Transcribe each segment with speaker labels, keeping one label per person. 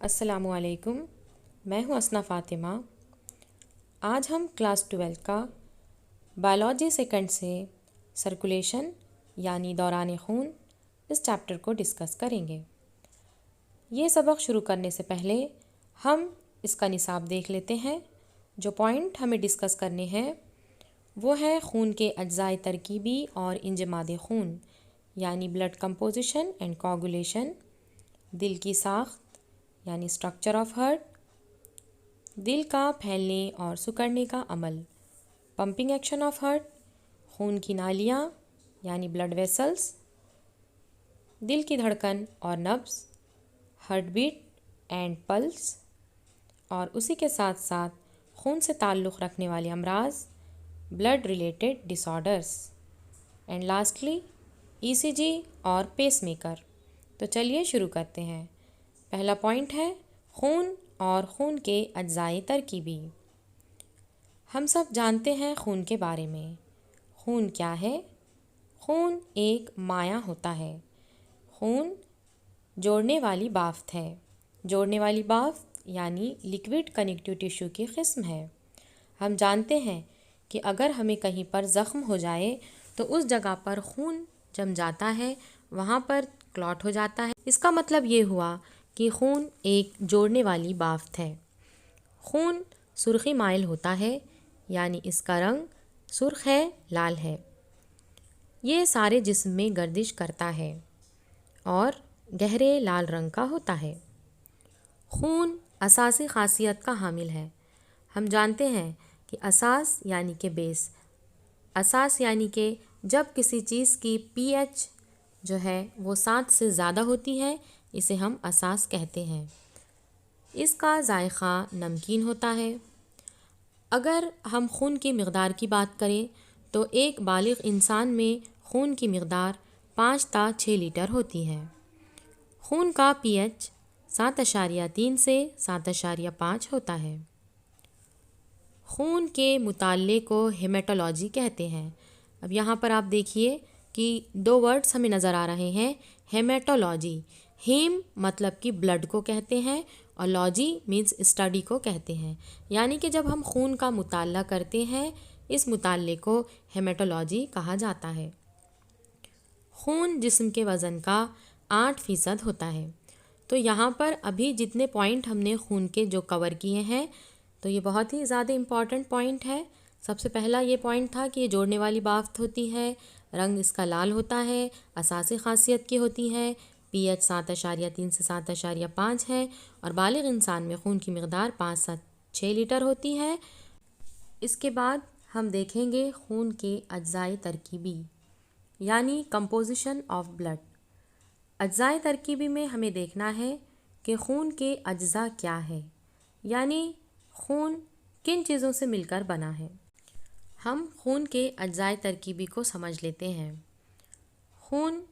Speaker 1: अस्सलामुअलैकुम। मैं हूँ असना फ़ातिमा। आज हम क्लास 12 का बायोलॉजी सेकंड से सर्कुलेशन यानी दौरान खून इस चैप्टर को डिस्कस करेंगे। ये सबक शुरू करने से पहले हम इसका निसाब देख लेते हैं। जो पॉइंट हमें डिस्कस करने हैं वो है खून के अज्जाए तरकीबी और इंजमाद खून यानी ब्लड कंपोजिशन एंड कोगुलेशन, दिल की साख्त यानी स्ट्रक्चर ऑफ हार्ट, दिल का फैलने और सिकुड़ने का अमल पंपिंग एक्शन ऑफ हार्ट, खून की नालियाँ यानी ब्लड वेसल्स, दिल की धड़कन और नब्ज़, हार्ट बीट एंड पल्स, और उसी के साथ साथ खून से ताल्लुक़ रखने वाले अमराज, blood related disorders, and lastly ECG और पेसमेकर। तो चलिए शुरू करते हैं। पहला पॉइंट है खून और खून के अज्जाए तरकीबी। हम सब जानते हैं खून के बारे में। खून क्या है? खून एक माया होता है। खून जोड़ने वाली बाफ्त है। जोड़ने वाली बाफ्त यानी लिक्विड कनेक्टिव टिश्यू की किस्म है। हम जानते हैं कि अगर हमें कहीं पर ज़ख्म हो जाए तो उस जगह पर खून जम जाता है, वहाँ पर क्लॉट हो जाता है। इसका मतलब ये हुआ कि खून एक जोड़ने वाली बाफ्त है। खून सुर्खी माइल होता है यानी इसका रंग सुर्ख है, लाल है। ये सारे जिस्म में गर्दिश करता है और गहरे लाल रंग का होता है। खून असासी खासियत का हामिल है। हम जानते हैं कि असास यानी कि बेस, असास यानी कि जब किसी चीज़ की पीएच जो है वो 7 से ज़्यादा होती है, इसे हम असास कहते हैं। इसका जायक़ा नमकीन होता है। अगर हम खून की मिक़दार की बात करें तो एक बालिग़ इंसान में खून की मिक़दार 5 ता 6 लीटर होती है। खून का पीएच 7.3 से 7.5 होता है। खून के मुताल्ले को हेमेटोलॉजी कहते हैं। अब यहाँ पर आप देखिए कि 2 वर्ड्स हमें नज़र आ रहे हैं। हेमेटोलॉजी, हेम मतलब कि ब्लड को कहते हैं और लॉजी मीन्स स्टडी को कहते हैं। यानी कि जब हम खून का मुताल्ला करते हैं, इस मुताल्ले को हेमेटोलॉजी कहा जाता है। खून जिस्म के वज़न का 8% होता है। तो यहाँ पर अभी जितने पॉइंट हमने खून के जो कवर किए हैं, तो ये बहुत ही ज़्यादा इम्पॉर्टेंट पॉइंट है। सबसे पहला ये पॉइंट था कि ये जोड़ने वाली बाफ्त होती है, रंग इसका लाल होता है, असासी खासियत की होती है, पीएच 7.3 से 7.5 है और बालिग़ इंसान में खून की मिक़दार 5 से 6 लीटर होती है। इसके बाद हम देखेंगे खून के अज्जाए तरकीबी यानी कंपोजिशन ऑफ ब्लड। अज्जाए तरकीबी में हमें देखना है कि खून के अज्जा क्या है, यानी खून किन चीज़ों से मिलकर बना है। हम खून के अज्जाए तरकीबी को समझ लेते हैं। खून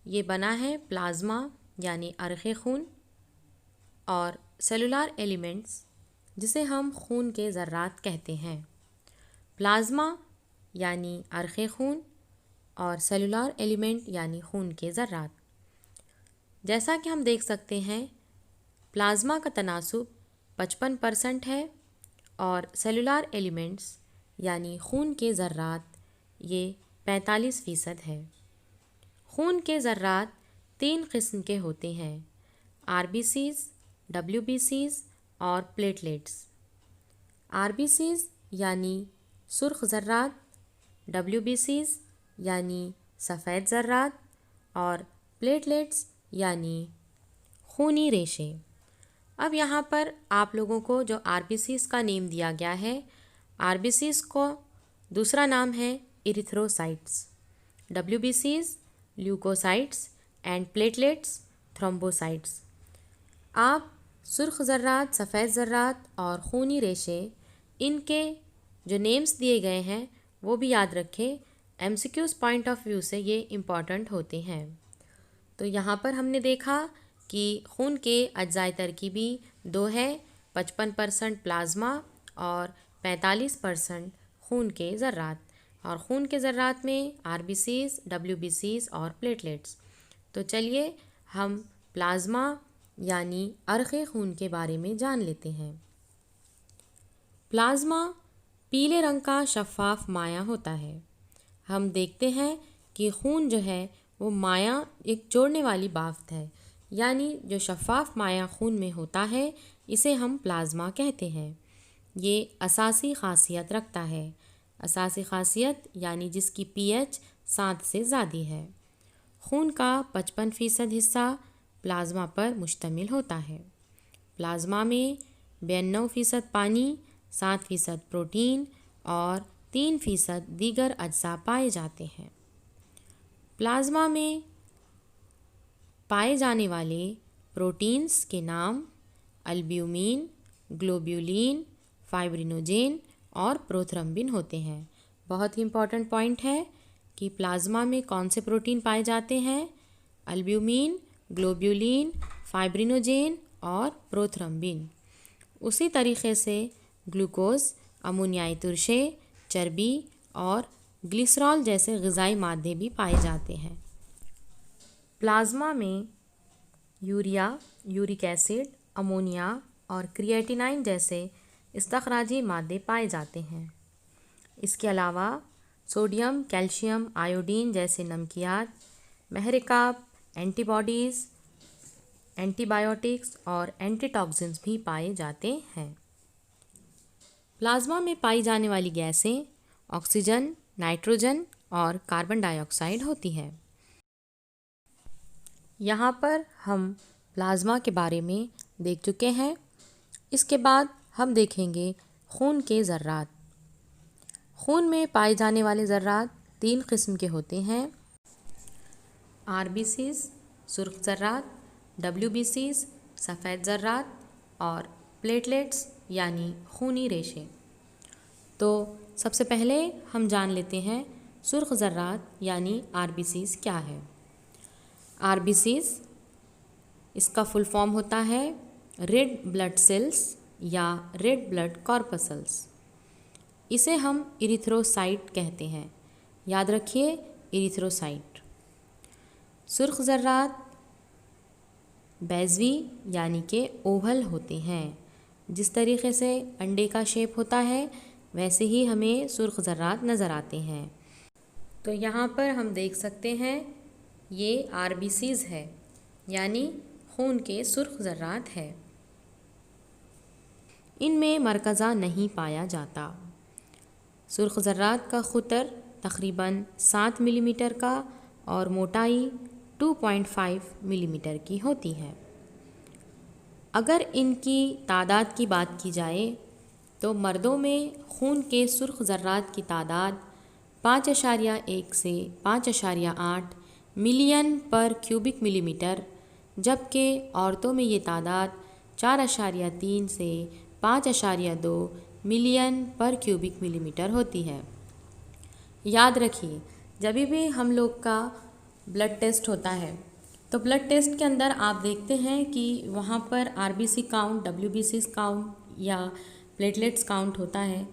Speaker 1: ये बना है प्लाज्मा यानी अर्क़े खून और सेलुलर एलिमेंट्स जिसे हम खून के ज़र्रात कहते हैं। प्लाज्मा यानी अर्क़े खून और सेलुलर एलिमेंट यानी खून के ज़र्रात। जैसा कि हम देख सकते हैं, प्लाज्मा का तनासुब 55% है और सेलुलर एलिमेंट्स यानी खून के ज़र्रात ये 45% है। खून के ज़र्रात 3 किस्म के होते हैं, आरबीसीज़, डब्ल्यूबीसीज़ और प्लेटलेट्स। आरबीसीज़ यानी सुर्ख ज़र्रात, डब्ल्यूबीसीज़ यानी सफ़ेद ज़र्रात और प्लेटलेट्स यानी खूनी रेशे। अब यहाँ पर आप लोगों को जो आरबीसीज़ का नेम दिया गया है, आरबीसीज़ को दूसरा नाम है इरिथ्रोसाइट्स, डब्ल्यूबीसीज़ ल्यूकोसाइट्स एंड प्लेटलेट्स थ्रोम्बोसाइट्स। आप सुर्ख ज़र्रात, सफ़ेद ज़र्रात और खूनी रेशे, इनके जो नेम्स दिए गए हैं वो भी याद रखें। एमसीक्यूज़ पॉइंट ऑफ व्यू से ये इम्पॉर्टेंट होते हैं। तो यहाँ पर हमने देखा कि खून के अज्जाए तरकीबी 2 है, 55% प्लाज्मा और 45% खून के ज़र्रात। और खून के ज़र्रात में आरबीसीज़, डब्ल्यूबीसीज़ और प्लेटलेट्स। तो चलिए हम प्लाज्मा यानी अर्क़े खून के बारे में जान लेते हैं। प्लाज्मा पीले रंग का शफ़ाफ माया होता है। हम देखते हैं कि खून जो है वो माया एक जोड़ने वाली बाफ्त है, यानी जो शफ़ाफ माया खून में होता है इसे हम प्लाज्मा कहते हैं। ये असासी ख़ासियत रखता है। असासी ख़ासियत यानी जिसकी pH 7 से ज़्यादा है। खून का 55% हिस्सा प्लाज्मा पर मुश्तमिल होता है। प्लाज्मा में 92% पानी, 7% प्रोटीन और 3% दीगर अज्जा पाए जाते हैं। प्लाज्मा में पाए जाने वाले प्रोटीन्स के नाम अल्ब्यूमिन, ग्लोब्यूलिन, फाइब्रिनोजेन और प्रोथ्रम्बिन होते हैं। बहुत ही इम्पॉर्टेंट पॉइंट है कि प्लाज्मा में कौन से प्रोटीन पाए जाते हैं? अल्ब्यूमिन, ग्लोब्यूलिन, फाइब्रिनोजेन और प्रोथ्रम्बिन। उसी तरीके से ग्लूकोज, अमोनियाई तुरशे, चर्बी और ग्लिसरॉल जैसे ग़िज़ाई मादे भी पाए जाते हैं। प्लाज्मा में यूरिया, यूरिक एसिड, अमोनिया और क्रिएटिनाइन जैसे इस्तखराजी मादे पाए जाते हैं। इसके अलावा सोडियम, कैल्शियम, आयोडीन जैसे नमकियात, महरिकाब, एंटीबॉडीज़, एंटीबायोटिक्स और एंटीटॉक्सिन्स भी पाए जाते हैं। प्लाज्मा में पाई जाने वाली गैसें ऑक्सीजन, नाइट्रोजन और कार्बन डाइऑक्साइड होती है। यहाँ पर हम प्लाज्मा के बारे में देख चुके हैं। इसके बाद हम देखेंगे खून के ज़र्रात। खून में पाए जाने वाले ज़र्रात 3 किस्म के होते हैं। आरबीसीज़ सुर्ख ज़र्रात, डब्ल्यूबीसीज़ सफ़ेद ज़र्रात और प्लेटलेट्स यानी खूनी रेशे। तो सबसे पहले हम जान लेते हैं सुर्ख ज़र्रात यानी आरबीसीज़ क्या है। आरबीसीज़ इसका फुल फॉर्म होता है रेड ब्लड सेल्स या रेड ब्लड कॉर्पसल्स। इसे हम इरिथ्रोसाइट कहते हैं। याद रखिए, इरिथ्रोसाइट। सुर्ख ज़र्रात बैज़वी यानी कि ओवल होते हैं। जिस तरीके से अंडे का शेप होता है वैसे ही हमें सुर्ख ज़र्रात नज़र आते हैं। तो यहाँ पर हम देख सकते हैं ये आरबीसीज़ है, यानी खून के सुर्ख ज़र्रात है। इनमें मरकज़ा नहीं पाया जाता। सुर्ख ज़र्रात का ख़ुतर तक़रीबन 7 मिलीमीटर का और मोटाई 2.5 मिलीमीटर की होती है। अगर इनकी तादाद की बात की जाए तो मर्दों में खून के सुर्ख ज़र्रात की तादाद 5.1 से 5.8 मिलियन पर क्यूबिक मिलीमीटर, जबकि औरतों में ये तादाद 4.3 से 5.2 मिलियन पर क्यूबिक मिलीमीटर होती है। याद रखिए, जब भी हम लोग का ब्लड टेस्ट होता है तो ब्लड टेस्ट के अंदर आप देखते हैं कि वहाँ पर आरबीसी काउंट, डब्ल्यूबीसी काउंट या प्लेटलेट्स काउंट होता है।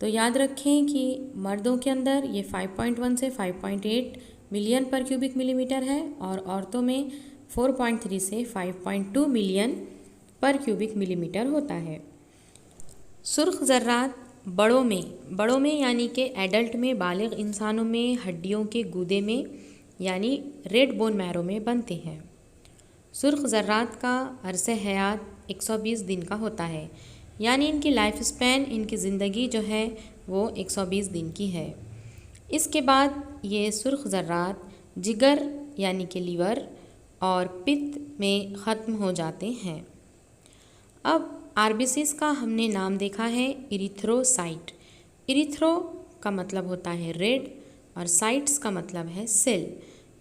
Speaker 1: तो याद रखें कि मर्दों के अंदर ये 5.1 से 5.8 मिलियन पर क्यूबिक मिलीमीटर है और औरतों में 4.3 से 5.2 मिलियन पर क्यूबिक मिलीमीटर होता है। सुर्ख ज़र्रात बड़ों में यानी कि एडल्ट में, बालिग इंसानों में हड्डियों के गूदे में यानी रेड बोन मैरो में बनते हैं। सुर्ख ज़र्रात का अरसे हयात 120 दिन का होता है, यानी इनकी लाइफ स्पैन, इनकी ज़िंदगी जो है वो 120 दिन की है। इसके बाद ये सुर्ख ज़र्रात जिगर यानी कि लीवर और पित्त में ख़त्म हो जाते हैं। अब आरबीसीज़ का हमने नाम देखा है इरिथ्रोसाइट। इरिथ्रो का मतलब होता है रेड और साइट्स का मतलब है सेल,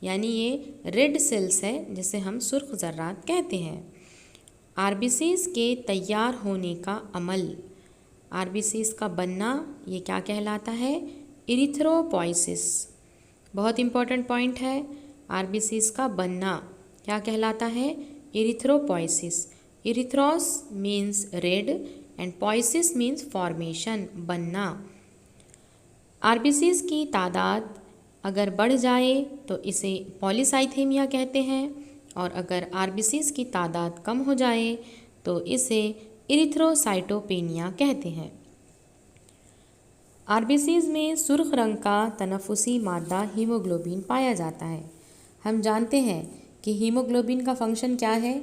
Speaker 1: यानी ये रेड सेल्स है जिसे हम सुर्ख ज़र्रात कहते हैं। आरबीसीज़ के तैयार होने का अमल, आरबीसीज़ का बनना, ये क्या कहलाता है? इरिथ्रोपोइसिस। बहुत इम्पॉर्टेंट पॉइंट है, आरबीसीज़ का बनना क्या कहलाता है? Erythropoiesis. Erythros means red and poiesis means formation, बनना। आरबीसीज़ की तादाद अगर बढ़ जाए तो इसे पॉलीसाइथेमिया कहते हैं और अगर आरबीसीज की तादाद कम हो जाए तो इसे इरिथ्रोसाइटोपेनिया कहते हैं। आरबीसीज में सुर्ख रंग का तनफुसी मादा हीमोग्लोबिन पाया जाता है। हम जानते हैं कि हीमोग्लोबिन का फंक्शन क्या है।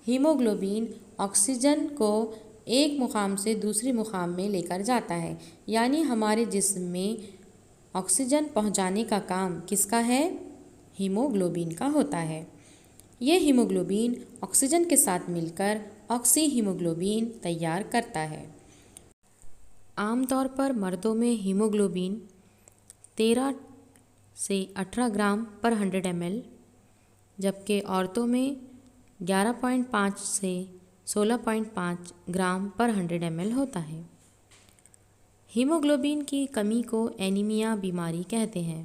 Speaker 1: हीमोग्लोबिन ऑक्सीजन को एक मुकाम से दूसरी मुकाम में लेकर जाता है, यानी हमारे जिस्म में ऑक्सीजन पहुंचाने का काम किसका है? हीमोग्लोबिन का होता है। ये हीमोग्लोबिन ऑक्सीजन के साथ मिलकर ऑक्सी हीमोग्लोबिन तैयार करता है। आमतौर पर मर्दों में हीमोग्लोबिन 13 से 18 ग्राम पर 100 ml, जबकि औरतों में 11.5 से 16.5 ग्राम पर 100 ml होता है। हीमोग्लोबिन की कमी को एनीमिया बीमारी कहते हैं।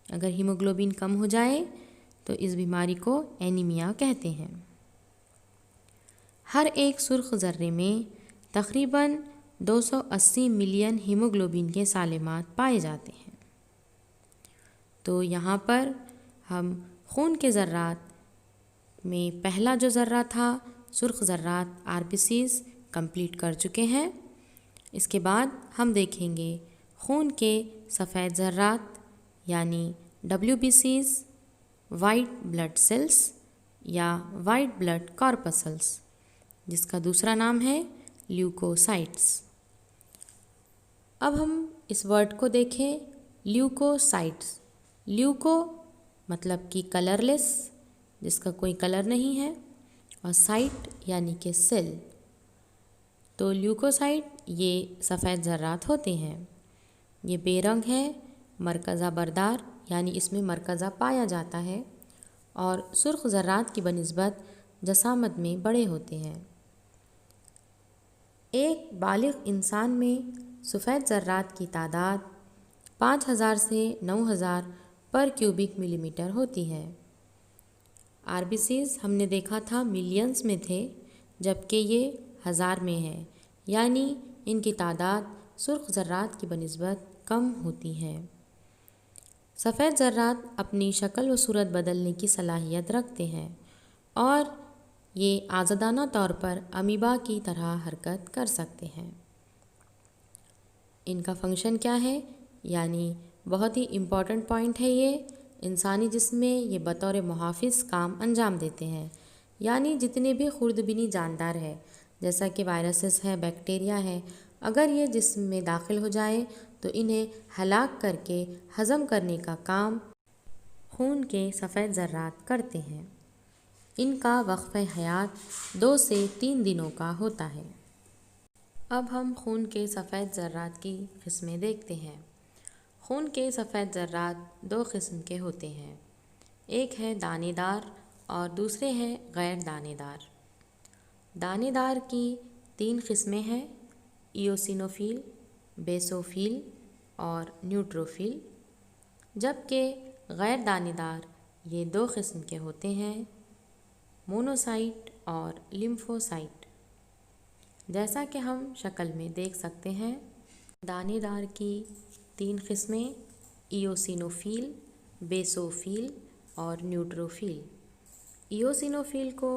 Speaker 1: अगर हीमोग्लोबिन कम हो जाए तो इस बीमारी को एनीमिया कहते हैं। हर एक सुर्ख ज़र्रे में तकरीबन 280 मिलियन हीमोग्लोबिन के सालेमात पाए जाते हैं। तो यहाँ पर हम खून के ज़र्रात में पहला जो ज़र्रा था सुर्ख ज़र्रात आरबीसीज कंप्लीट कर चुके हैं। इसके बाद हम देखेंगे खून के सफ़ेद ज़र्रात यानी WBCs, वाइट ब्लड सेल्स या वाइट ब्लड कॉर्पसल्स, जिसका दूसरा नाम है ल्यूकोसाइट्स। अब हम इस वर्ड को देखें, ल्यूकोसाइट्स। ल्यूको मतलब कि कलरलेस, जिसका कोई कलर नहीं है, और साइट यानी कि सेल। तो ल्यूकोसाइट ये सफ़ेद ज़र्रात होते हैं। ये बेरंग है, मरकज़ा बरदार यानी इसमें मरकज़ा पाया जाता है और सुर्ख ज़र्रात की बनिस्बत जसामत में बड़े होते हैं। एक बालिग इंसान में सफ़ेद ज़र्रात की तादाद 5000 से 9000 पर क्यूबिक मिलीमीटर होती है। आरबीसीज हमने देखा था मिलियंस में थे, जबकि ये हज़ार में है, यानी इनकी तादाद सुर्ख ज़र्रात की बनिस्बत कम होती है। सफ़ेद ज़र्रात अपनी शक्ल व सूरत बदलने की सलाहियत रखते हैं और ये आज़ादाना तौर पर अमीबा की तरह हरकत कर सकते हैं। इनका फंक्शन क्या है, यानी बहुत ही इम्पॉर्टेंट पॉइंट है ये। इंसानी जिस्म में ये बतौर मुहाफ़िज़ काम अंजाम देते हैं, यानी जितने भी खुर्दबीनी जानदार है जैसा कि वायरसेस है, बैक्टीरिया है, अगर ये जिस्म में दाखिल हो जाए तो इन्हें हलाक करके हज़म करने का काम खून के सफ़ेद ज़र्रात करते हैं। इनका वक़्फ़े हयात 2 से 3 दिनों का होता है। अब हम खून के सफ़ेद ज़र्रात की किस्में देखते हैं। खून के सफ़ेद ज़र्रात 2 किस्म के होते हैं, एक है दानेदार और दूसरे हैं गैर दानेदार। दानेदार की 3 किस्में हैं, इयोसिनोफिल, बेसोफिल और न्यूट्रोफिल, जबकि गैर दानेदार ये 2 किस्म के होते हैं, मोनोसाइट और लिम्फोसाइट। जैसा कि हम शक्ल में देख सकते हैं, दानेदार की 3 किस्में इयोसिनोफिल, बेसोफिल और न्यूट्रोफिल। इयोसिनोफिल को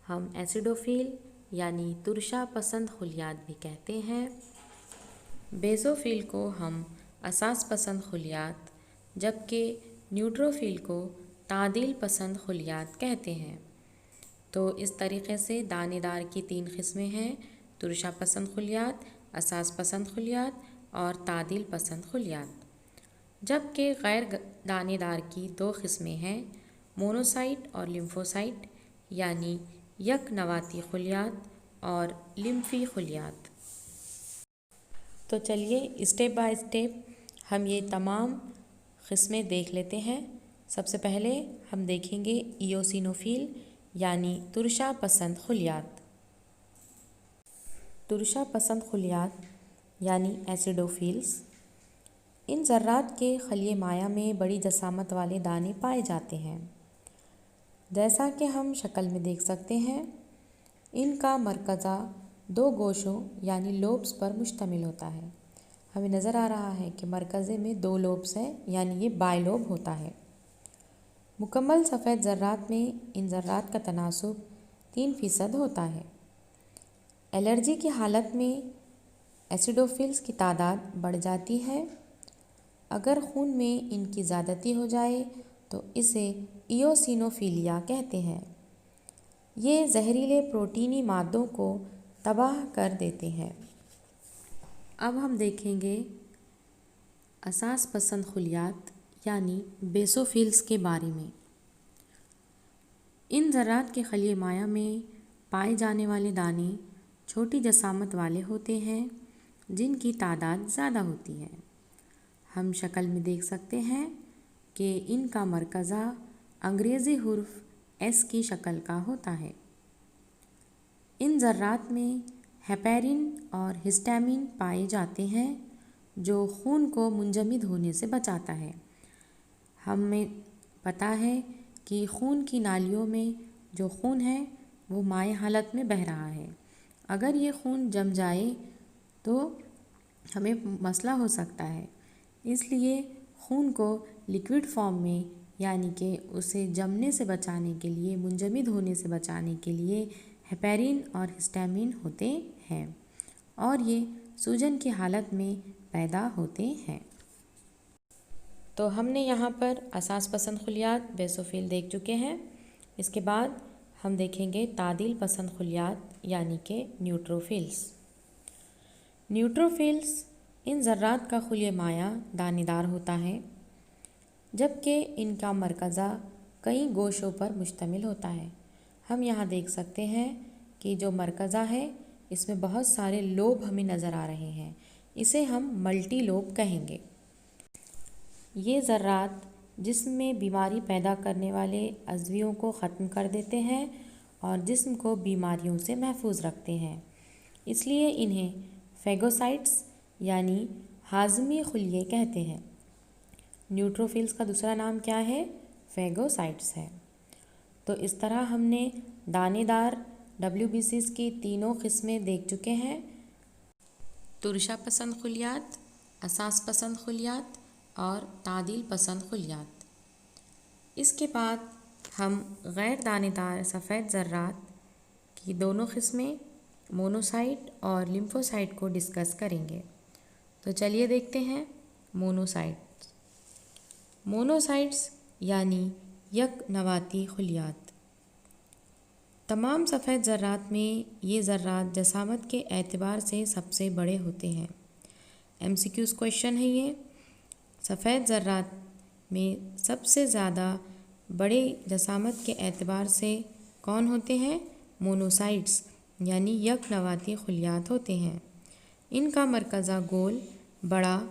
Speaker 1: हम एसिडोफिल यानी तुरशा पसंद खुलियात भी कहते हैं। बेसोफिल को हम असास पसंद खुलियात, जबकि न्यूट्रोफिल को तादील पसंद खुलियात कहते हैं। तो इस तरीक़े से दानेदार की 3 किस्में हैं, तुरशा पसंद खुलियात, असास पसंद खुलियात और तादील पसंद खुलियात। जबकि गैर दानेदार की 2 किस्में हैं, मोनोसाइट और लिम्फोसाइट यानी यक नवाती खुलियात और लिम्फी खुलियात। तो चलिए स्टेप बाय स्टेप हम ये तमाम किस्में देख लेते हैं। सबसे पहले हम देखेंगे इयोसिनोफिल यानी तुरशा पसंद खुलियात। तुरशा पसंद खुलियात यानी एसिडोफिल्स, इन ज़र्रात के खलिए माया में बड़ी जसामत वाले दाने पाए जाते हैं। जैसा कि हम शक्ल में देख सकते हैं, इनका मरकज़ा 2 गोशों यानी लोब्स पर मुश्तमिल होता है। हमें नज़र आ रहा है कि मरकज़े में 2 लोब्स हैं, यानी ये बायलोब होता है। मुकम्मल सफ़ेद ज़र्रात में इन ज़र्रात का तनासुब 3% होता है। एलर्जी की हालत में एसिडोफिल्स की तादाद बढ़ जाती है। अगर खून में इनकी ज़्यादती हो जाए तो इसे इयोसिनोफिलिया कहते हैं। ये जहरीले प्रोटीनी मादों को तबाह कर देते हैं। अब हम देखेंगे असास पसंद खुलियात यानी बेसोफिल्स के बारे में। इन ज़र्रात के खलिए माया में पाए जाने वाले दाने छोटी जसामत वाले होते हैं जिनकी तादाद ज़्यादा होती है। हम शक्ल में देख सकते हैं कि इनका मरकज़ा अंग्रेज़ी हुर्फ एस की शक्ल का होता है। इन ज़र्रात में हेपेरिन और हिस्टामिन पाए जाते हैं जो खून को मुंजमद होने से बचाता है। हमें पता है कि खून की नालियों में जो खून है वो माए हालत में बह रहा है। अगर ये खून जम जाए तो हमें मसला हो सकता है। इसलिए खून को लिक्विड फॉर्म में यानी कि उसे जमने से बचाने के लिए, मुंजमद होने से बचाने के लिए हेपेरिन और हिस्टामिन होते हैं और ये सूजन की हालत में पैदा होते हैं। तो हमने यहाँ पर असास पसंद खुलियात बेसोफिल देख चुके हैं। इसके बाद हम देखेंगे तादील पसंद खुलियात यानी कि न्यूट्रोफिल्स। न्यूट्रोफिल्स इन ज़र्रात का खुलिया माया दानेदार होता है जबकि इनका मरकज़ा कई गोशों पर मुश्तमिल होता है। हम यहाँ देख सकते हैं कि जो मरकज़ा है इसमें बहुत सारे लोब हमें नज़र आ रहे हैं। इसे हम मल्टी लोब कहेंगे। ये ज़र्रात जिस्म में बीमारी पैदा करने वाले अज़वियों को ख़त्म कर देते हैं और जिस्म को बीमारियों से महफूज रखते हैं। इसलिए इन्हें फेगोसाइट्स यानी हाज़मी खुलिये कहते हैं। न्यूट्रोफिल्स का दूसरा नाम क्या है? फेगोसाइट्स है। तो इस तरह हमने दानेदार WBCs की तीनों किस्में देख चुके हैं। तुरशा पसंद खुलियात, असास पसंद खुलियात और तादील पसंद खुलियात। इसके बाद हम गैर दानेदार सफ़ेद ज़र्रात की दोनों किस्में मोनोसाइट और लिम्फोसाइट को डिस्कस करेंगे। तो चलिए देखते हैं मोनोसाइट्स। मोनोसाइट्स यानी यक नवाती खुलियात। तमाम सफ़ेद ज़र्रात में ये ज़र्रात जसामत के एतबार से सबसे बड़े होते हैं। MCQs क्वेश्चन है ये। सफ़ेद ज़र्रात में सबसे ज़्यादा बड़े जसामत के एतबार से कौन होते हैं? मोनोसाइट्स यानी यक नवाती खुलियात होते हैं। इनका मरकज़ा गोल, बड़ा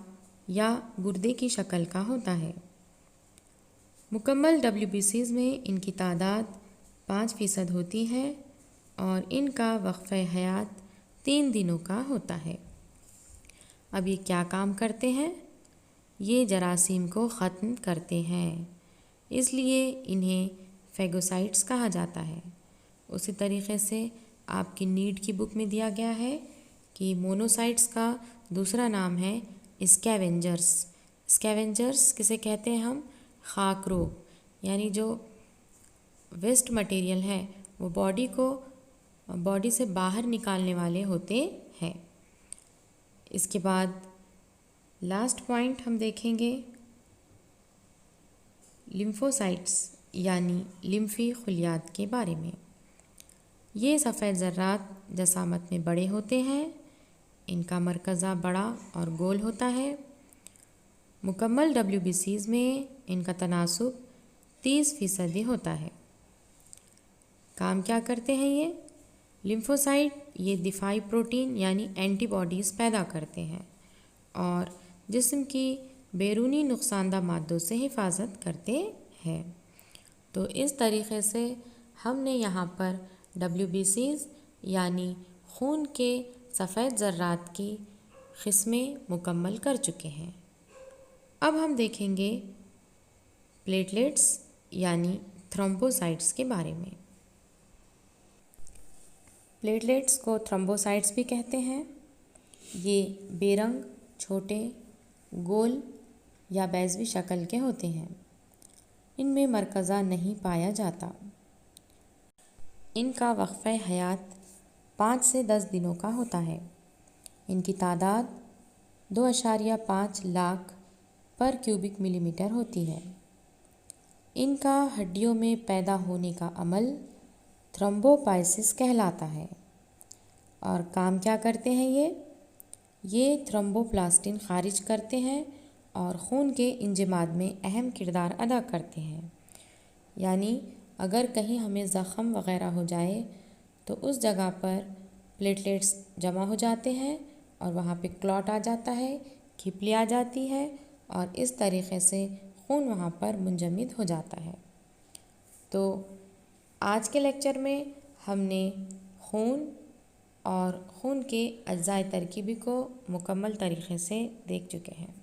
Speaker 1: या गुर्दे की शक्ल का होता है। मुकम्मल WBCs में इनकी तादाद 5% होती है और इनका वक्फ़ हयात 3 दिनों का होता है। अब ये क्या काम करते हैं? ये जरासीम को ख़त्म करते हैं, इसलिए इन्हें फेगोसाइट्स कहा जाता है। उसी तरीक़े से आपकी नीट की बुक में दिया गया है कि मोनोसाइट्स का दूसरा नाम है स्कैवेंजर्स। स्कैवेंजर्स किसे कहते हैं हम? खाकरोग, यानी जो वेस्ट मटेरियल है वो बॉडी से बाहर निकालने वाले होते हैं। इसके बाद लास्ट पॉइंट हम देखेंगे लिम्फोसाइट्स यानी लिम्फी खुलियात के बारे में। ये सफ़ेद ज़र्रात जसामत में बड़े होते हैं। इनका मरकज़ा बड़ा और गोल होता है। मुकम्मल WBCs में इनका तनासुब 30% होता है। काम क्या करते हैं ये? लिम्फोसाइट ये दिफाई प्रोटीन यानी एंटीबॉडीज़ पैदा करते हैं और जिस्म की बैरूनी नुकसानदा मादों से हिफाजत करते हैं। तो इस तरीक़े से हमने यहाँ पर WBCs यानी खून के सफ़ेद ज़र्रात की किस्में मुकम्मल कर चुके हैं। अब हम देखेंगे प्लेटलेट्स यानी थ्रोम्बोसाइट्स के बारे में। प्लेटलेट्स को थ्रोम्बोसाइट्स भी कहते हैं। ये बेरंग, छोटे, गोल या बैज़वी शक्ल के होते हैं। इनमें मरकज़ा नहीं पाया जाता। इनका वक़फ़े हयात 5 से 10 दिनों का होता है। इनकी तादाद 2.5 लाख पर क्यूबिक मिलीमीटर होती है। इनका हड्डियों में पैदा होने का अमल थ्रोम्बोपाइसिस कहलाता है। और काम क्या करते हैं ये थ्रोम्बोप्लास्टिन खारिज करते हैं और खून के इंजमाद में अहम किरदार अदा करते हैं। यानी अगर कहीं हमें ज़ख़म वग़ैरह हो जाए तो उस जगह पर प्लेटलेट्स जमा हो जाते हैं और वहाँ पे क्लॉट आ जाता है, खिपली आ जाती है और इस तरीक़े से खून वहाँ पर मुंजमद हो जाता है। तो आज के लेक्चर में हमने खून और खून के अज्जाए तरकीबी को मुकम्मल तरीक़े से देख चुके हैं।